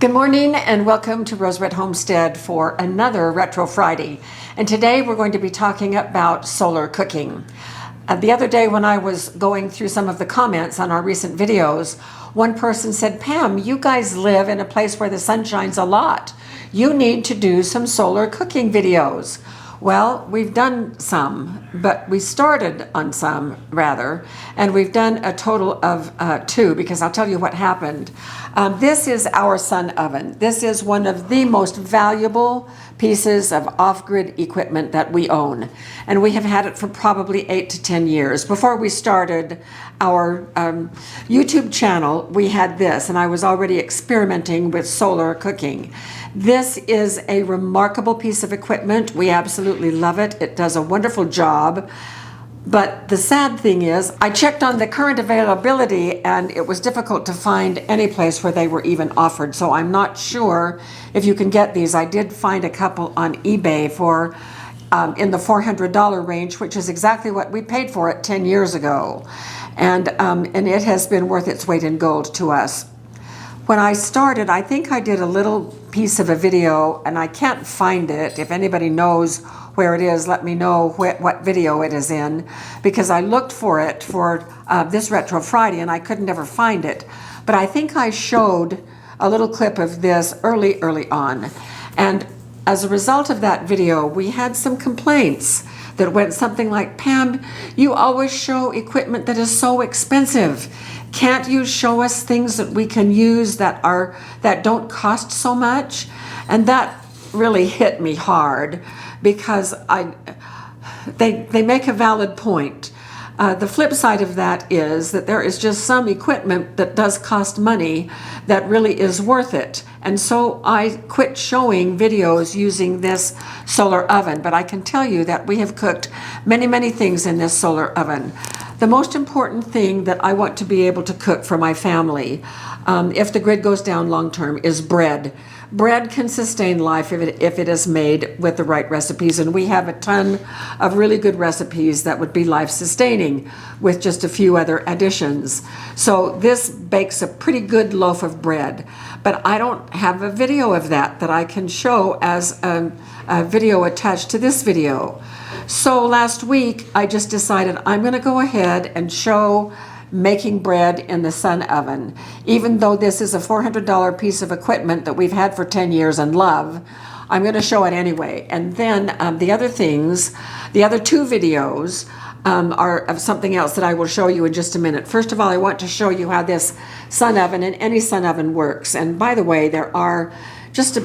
Good morning and welcome to Rose Red Homestead for another Retro Friday. And today we're going to be talking about solar cooking. The other day when I was going through some of the comments on our recent videos, one person said, Pam, you guys live in a place where the sun shines a lot. You need to do some solar cooking videos. Well, we've done some, but we started on some rather, and we've done a total of two, because I'll tell you what happened. This is our sun oven. This is one of the most valuable pieces of off-grid equipment that we own, and we have had it for probably 8 to 10 years. Before we started our YouTube channel, we had this, and I was already experimenting with solar cooking. This is a remarkable piece of equipment. We absolutely love it. It does a wonderful job. But the sad thing is, I checked on the current availability and it was difficult to find any place where they were even offered. So I'm not sure if you can get these. I did find a couple on eBay for in the $400 range, which is exactly what we paid for it 10 years ago. And it has been worth its weight in gold to us. When I started, I think I did a little piece of a video, and I can't find it. If anybody knows where it is, let me know what video it is in, because I looked for it for this Retro Friday and I could never find it. But I think I showed a little clip of this early on. And as a result of that video, we had some complaints that went something like, Pam, you always show equipment that is so expensive. Can't you show us things that we can use that don't cost so much? And that really hit me hard, because they make a valid point. The flip side of that is that there is just some equipment that does cost money that really is worth it. And so I quit showing videos using this solar oven, but I can tell you that we have cooked many things in this solar oven. The most important thing that I want to be able to cook for my family, if the grid goes down long term, is bread. Bread can sustain life if it is made with the right recipes, and we have a ton of really good recipes that would be life-sustaining with just a few other additions. So this bakes a pretty good loaf of bread, but I don't have a video of that I can show as a video attached to this video. So last week, I just decided I'm going to go ahead and show making bread in the sun oven. Even though this is a $400 piece of equipment that we've had for 10 years and love, I'm going to show it anyway. And then the other two videos are of something else that I will show you in just a minute. First of all, I want to show you how this sun oven and any sun oven works. And by the way, there are just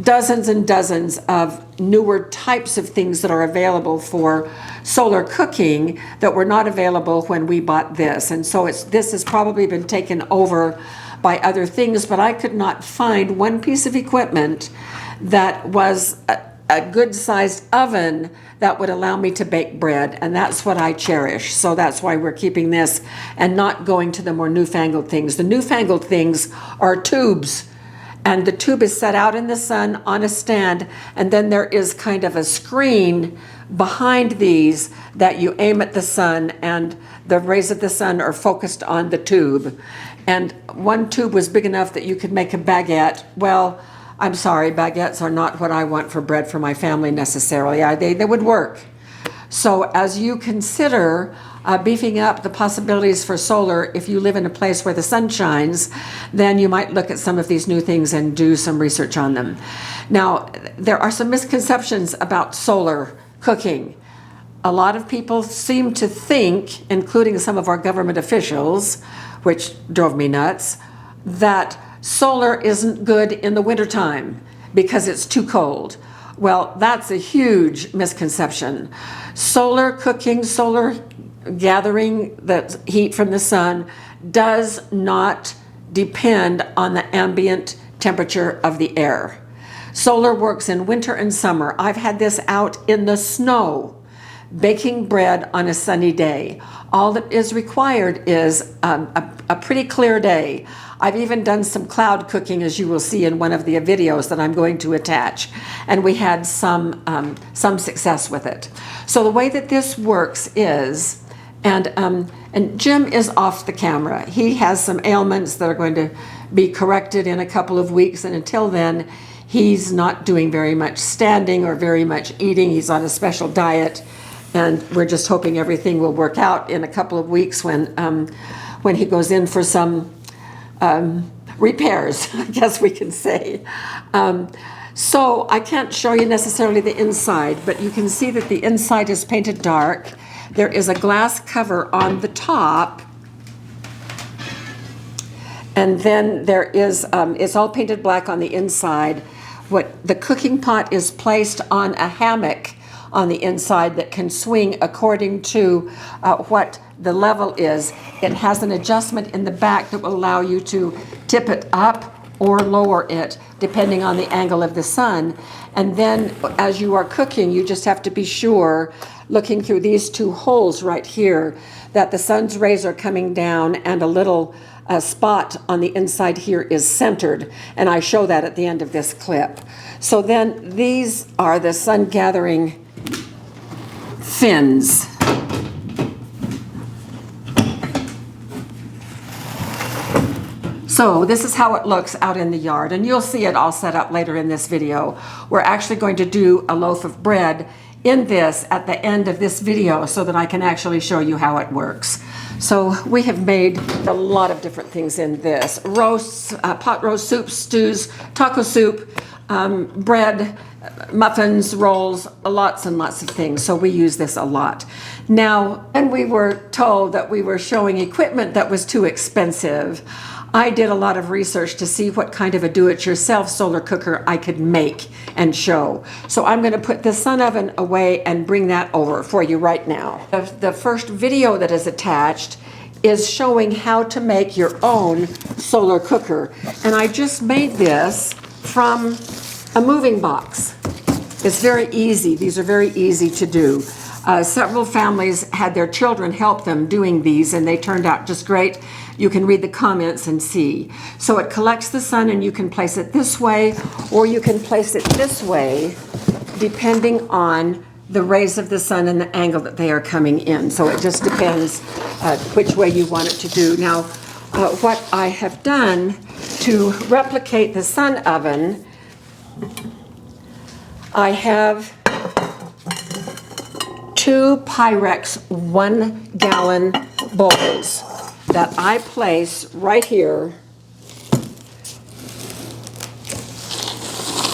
dozens and dozens of newer types of things that are available for solar cooking that were not available when we bought this. And so this has probably been taken over by other things, but I could not find one piece of equipment that was a good-sized oven that would allow me to bake bread, and that's what I cherish. So that's why we're keeping this and not going to the more newfangled things. The newfangled things are tubes. And the tube is set out in the sun on a stand, and then there is kind of a screen behind these that you aim at the sun, and the rays of the sun are focused on the tube. And one tube was big enough that you could make a baguette. Well, I'm sorry, baguettes are not what I want for bread for my family necessarily. They would work. So as you consider beefing up the possibilities for solar, if you live in a place where the sun shines, then you might look at some of these new things and do some research on them. Now, there are some misconceptions about solar cooking. A lot of people seem to think, including some of our government officials, which drove me nuts, that solar isn't good in the wintertime because it's too cold. Well, that's a huge misconception. Solar cooking, solar gathering the heat from the sun does not depend on the ambient temperature of the air. Solar works in winter and summer. I've had this out in the snow, baking bread on a sunny day. All that is required is a pretty clear day. I've even done some cloud cooking, as you will see in one of the videos that I'm going to attach, and we had some success with it. So the way that this works is And Jim is off the camera. He has some ailments that are going to be corrected in a couple of weeks, and until then, he's not doing very much standing or very much eating. He's on a special diet, and we're just hoping everything will work out in a couple of weeks when he goes in for some repairs, I guess we can say. So I can't show you necessarily the inside, but you can see that the inside is painted dark. There is a glass cover on the top, and then there is, it's all painted black on the inside. The cooking pot is placed on a hammock on the inside that can swing according to what the level is. It has an adjustment in the back that will allow you to tip it up or lower it depending on the angle of the sun. And then as you are cooking, you just have to be sure, looking through these two holes right here, that the sun's rays are coming down and a little spot on the inside here is centered. And I show that at the end of this clip. So then these are the sun gathering fins. So this is how it looks out in the yard, and you'll see it all set up later in this video. We're actually going to do a loaf of bread in this at the end of this video so that I can actually show you how it works. So we have made a lot of different things in this. Roasts, pot roast soups, stews, taco soup, bread, muffins, rolls, lots and lots of things. So we use this a lot. Now, and we were told that we were showing equipment that was too expensive. I did a lot of research to see what kind of a do-it-yourself solar cooker I could make and show. So I'm going to put the sun oven away and bring that over for you right now. The first video that is attached is showing how to make your own solar cooker. And I just made this from a moving box. It's very easy. These are very easy to do. Several families had their children help them doing these, and they turned out just great. You can read the comments and see. So it collects the sun, and you can place it this way, or you can place it this way, depending on the rays of the sun and the angle that they are coming in. So it just depends which way you want it to do. Now, what I have done to replicate the sun oven, I have 2 Pyrex 1-gallon bowls that I place right here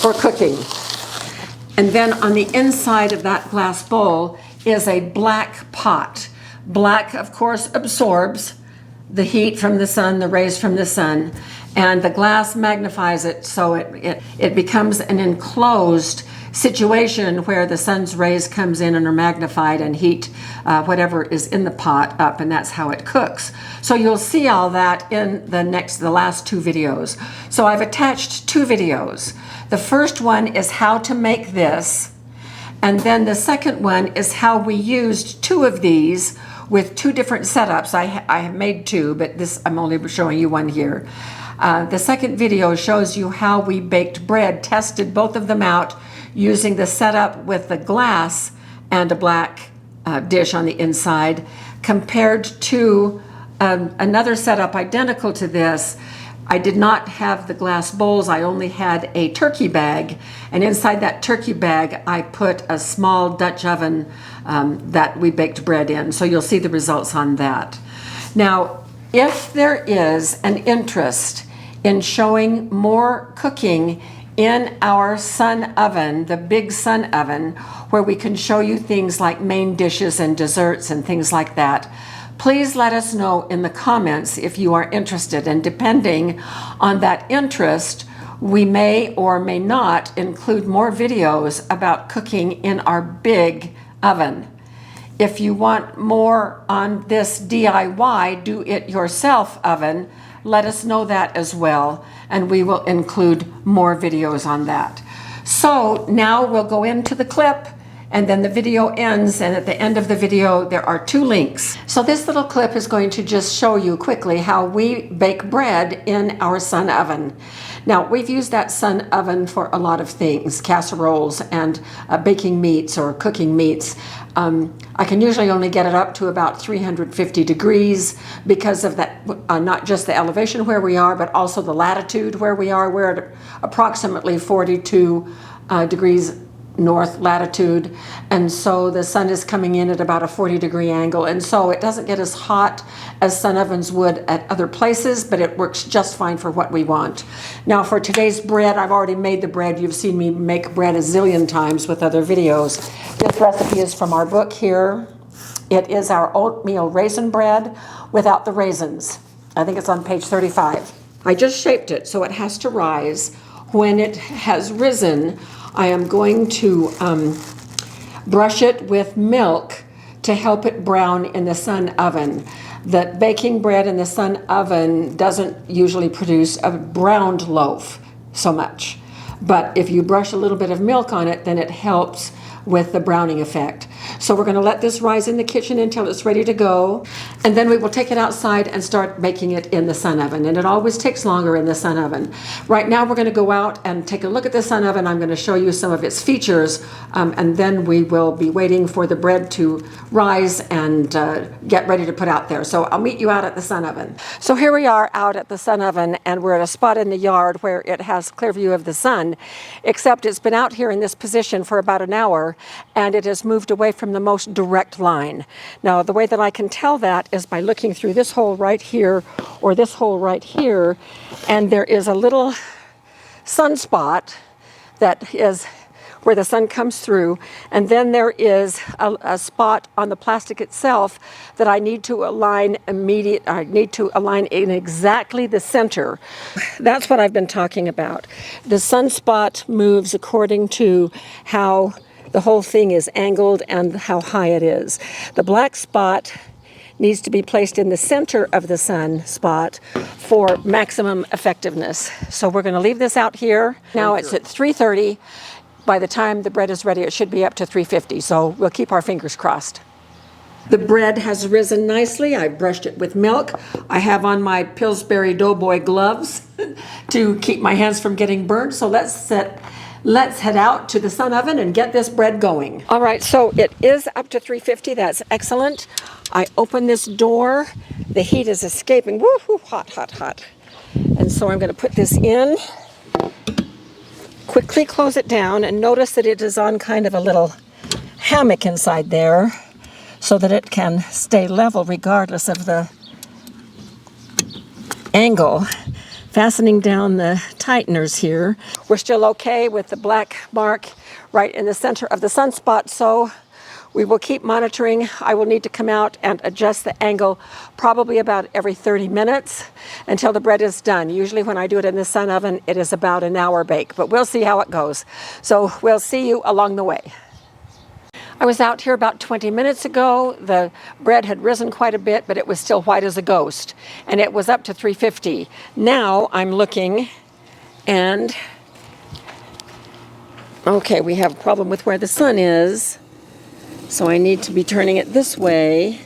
for cooking. And then on the inside of that glass bowl is a black pot. Black, of course, absorbs the heat from the sun, the rays from the sun, and the glass magnifies it, so it becomes an enclosed situation where the sun's rays comes in and are magnified and heat whatever is in the pot up, and that's how it cooks. So you'll see all that in the last 2 videos. So I've attached 2 videos. The first one is how to make this, and then the second one is how we used 2 of these with 2 different setups. I have made 2, but this I'm only showing you one here. The second video shows you how we baked bread, tested both of them out using the setup with the glass and a black dish on the inside, compared to another setup identical to this. I did not have the glass bowls, I only had a turkey bag, and inside that turkey bag I put a small Dutch oven that we baked bread in, so you'll see the results on that. Now, if there is an interest in showing more cooking in our sun oven, the big sun oven, where we can show you things like main dishes and desserts and things like that, please let us know in the comments if you are interested, and depending on that interest, we may or may not include more videos about cooking in our big oven. If you want more on this DIY, do-it-yourself oven, let us know that as well, and we will include more videos on that. So now we'll go into the clip and then the video ends, and at the end of the video there are 2 links. So this little clip is going to just show you quickly how we bake bread in our sun oven. Now, we've used that sun oven for a lot of things, casseroles and baking meats or cooking meats. I can usually only get it up to about 350 degrees because of that, not just the elevation where we are, but also the latitude where we are. We're at approximately 42 degrees north latitude, and so the sun is coming in at about a 40-degree angle, and so it doesn't get as hot as sun ovens would at other places, but it works just fine for what we want. Now, for today's bread, I've already made the bread. You've seen me make bread a zillion times with other videos. This recipe is from our book here. It is our oatmeal raisin bread without the raisins. I think it's on page 35. I just shaped it so it has to rise. When it has risen, I am going to brush it with milk to help it brown in the sun oven. The baking bread in the sun oven doesn't usually produce a browned loaf so much. But if you brush a little bit of milk on it, then it helps with the browning effect. So we're going to let this rise in the kitchen until it's ready to go, and then we will take it outside and start making it in the sun oven, and it always takes longer in the sun oven. Right now we're going to go out and take a look at the sun oven. I'm going to show you some of its features, and then we will be waiting for the bread to rise and get ready to put out there. So I'll meet you out at the sun oven. So here we are out at the sun oven, and we're at a spot in the yard where it has clear view of the sun, except it's been out here in this position for about an hour, and it has moved away from the most direct line. Now, the way that I can tell that is by looking through this hole right here or this hole right here, and there is a little sunspot that is where the sun comes through, and then there is a spot on the plastic itself that I need to align in exactly the center. That's what I've been talking about. The sunspot moves according to how the whole thing is angled and how high it is. The black spot needs to be placed in the center of the sun spot for maximum effectiveness. So we're going to leave this out here. Now it's at 3:30. By the time the bread is ready, it should be up to 350. So we'll keep our fingers crossed. The bread has risen nicely. I brushed it with milk. I have on my Pillsbury Doughboy gloves to keep my hands from getting burned. So let's head out to the sun oven and get this bread going. All right, so it is up to 350. That's excellent. I open this door. The heat is escaping. Woo-hoo, hot, hot, hot. And so I'm going to put this in. Quickly close it down, and notice that it is on kind of a little hammock inside there so that it can stay level regardless of the angle. Fastening down the tighteners here. We're still okay with the black mark right in the center of the sunspot, so we will keep monitoring. I will need to come out and adjust the angle probably about every 30 minutes until the bread is done. Usually when I do it in the sun oven, it is about an hour bake, but we'll see how it goes. So we'll see you along the way. I was out here about 20 minutes ago. The bread had risen quite a bit, but it was still white as a ghost, and it was up to 350. Now I'm looking, and okay, we have a problem with where the sun is, so I need to be turning it this way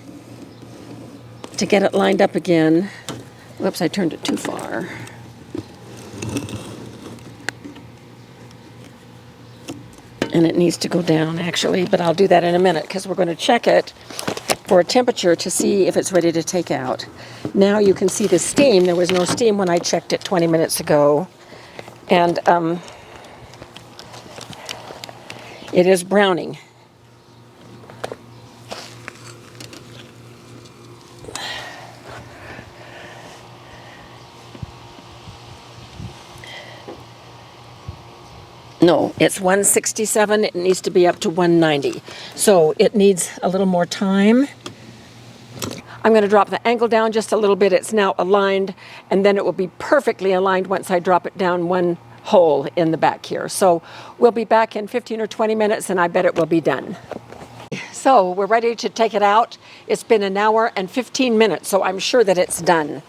to get it lined up again. Whoops, I turned it too far. And it needs to go down, actually, but I'll do that in a minute because we're going to check it for a temperature to see if it's ready to take out. Now you can see the steam. There was no steam when I checked it 20 minutes ago. And it is browning. No, it's 167. It needs to be up to 190. So it needs a little more time. I'm going to drop the angle down just a little bit. It's now aligned, and then it will be perfectly aligned once I drop it down one hole in the back here. So we'll be back in 15 or 20 minutes, and I bet it will be done. So we're ready to take it out. It's been an hour and 15 minutes, so I'm sure that it's done.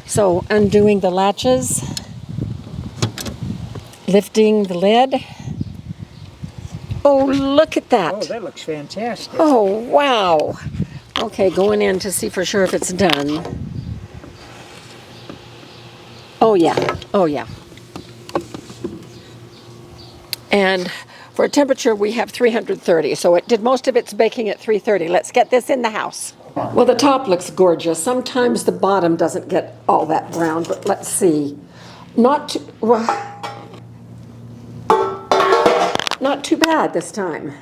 So undoing the latches, lifting the lid, Oh, look at that. Oh, that looks fantastic. Oh, wow. Okay, going in to see for sure if it's done. Oh, yeah. Oh, yeah. And for temperature, we have 330. So it did most of its baking at 330. Let's get this in the house. Well, the top looks gorgeous. Sometimes the bottom doesn't get all that brown, but let's see. Not too bad this time.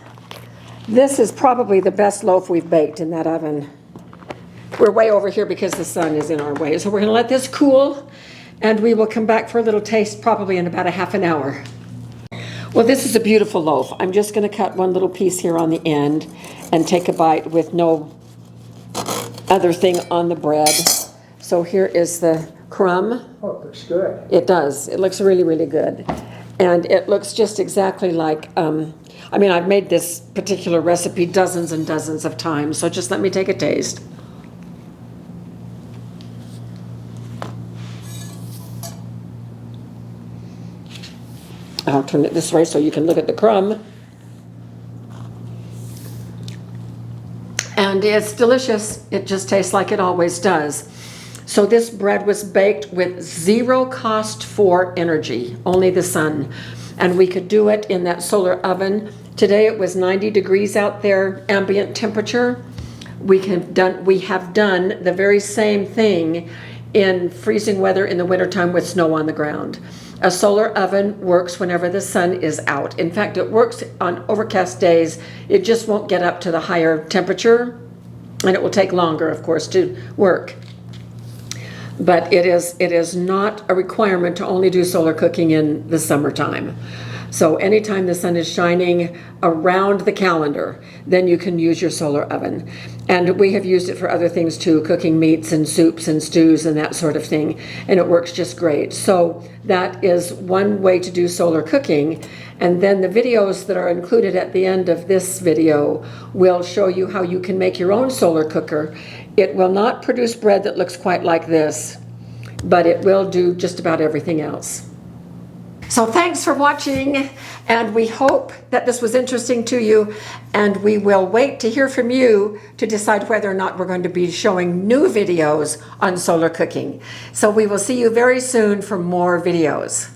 This is probably the best loaf we've baked in that oven. We're way over here because the sun is in our way. So we're going to let this cool, and we will come back for a little taste probably in about a half an hour. Well, this is a beautiful loaf. I'm just going to cut one little piece here on the end and take a bite with no other thing on the bread. So here is the crumb. Oh, it looks good. It does. It looks really, really good. And it looks just exactly like, I mean, I've made this particular recipe dozens and dozens of times, so just let me take a taste. I'll turn it this way so you can look at the crumb. And it's delicious. It just tastes like it always does. So this bread was baked with zero cost for energy, only the sun. And we could do it in that solar oven. Today it was 90 degrees out there, ambient temperature. We have done the very same thing in freezing weather in the wintertime with snow on the ground. A solar oven works whenever the sun is out. In fact, it works on overcast days. It just won't get up to the higher temperature, and it will take longer, of course, to work. But it is not a requirement to only do solar cooking in the summertime. So anytime the sun is shining around the calendar, then you can use your solar oven. And we have used it for other things too, cooking meats and soups and stews and that sort of thing. And it works just great. So that is one way to do solar cooking. And then the videos that are included at the end of this video will show you how you can make your own solar cooker. It will not produce bread that looks quite like this, but it will do just about everything else. So thanks for watching, and we hope that this was interesting to you, and we will wait to hear from you to decide whether or not we're going to be showing new videos on solar cooking. So we will see you very soon for more videos.